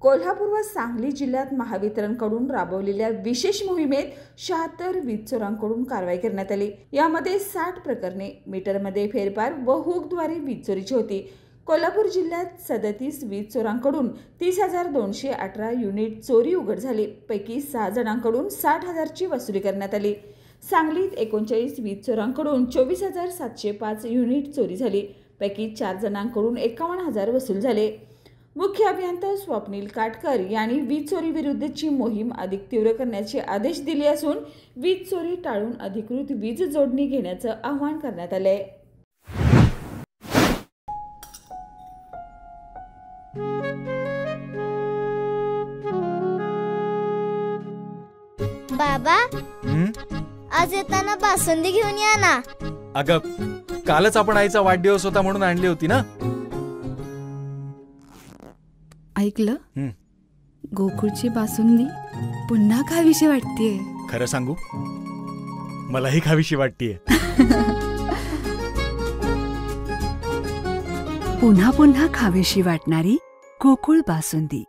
कोल्हापूर व सांगली जिल्ह्यात महावितरणकडून राबवलेल्या विशेष मोहिमेत 76 वीज चोरांकडून कारवाई करण्यात आली। यामध्ये 60 प्रकरणे मीटरमध्ये फेरफार व हुकद्वारे वीज चोरीची होती। कोल्हापूर जिल्ह्यात 37 वीज चोरांकडून 30,218 युनिट चोरी उघड झाली। पैकी 6 जणांकडून 60,000 ची वसुली करण्यात आली। सांगलीत 39 वीज चोरांकडून 24,705 युनिट चोरी झाली। पैकी 4 जणांकडून 51,000 वसूल झाले। मुख्य अभियंता स्वप्नील काटकर यांनी वीज चोरी विरुद्धची मोहीम अधिक तीव्र करण्याचे आदेश दिले असून वीज चोरी टाळून अधिकृत वीज जोडणी घेण्याचं आवाहन करण्यात आले। बाबा, आज येताना बासुंदी घेऊन या ना। अगं, कालच आपण आईचा वाढदिवस होता म्हणून आणली होती ना। ऐकलं, गोकुळची बासुंदी पुन्हा खावीशी वाटतेय। खरं सांगू, मलाही खावीशी वाटतेय। पुन्हा पुन्हा खावीशी वाटणारी गोकुळ बासुंदी।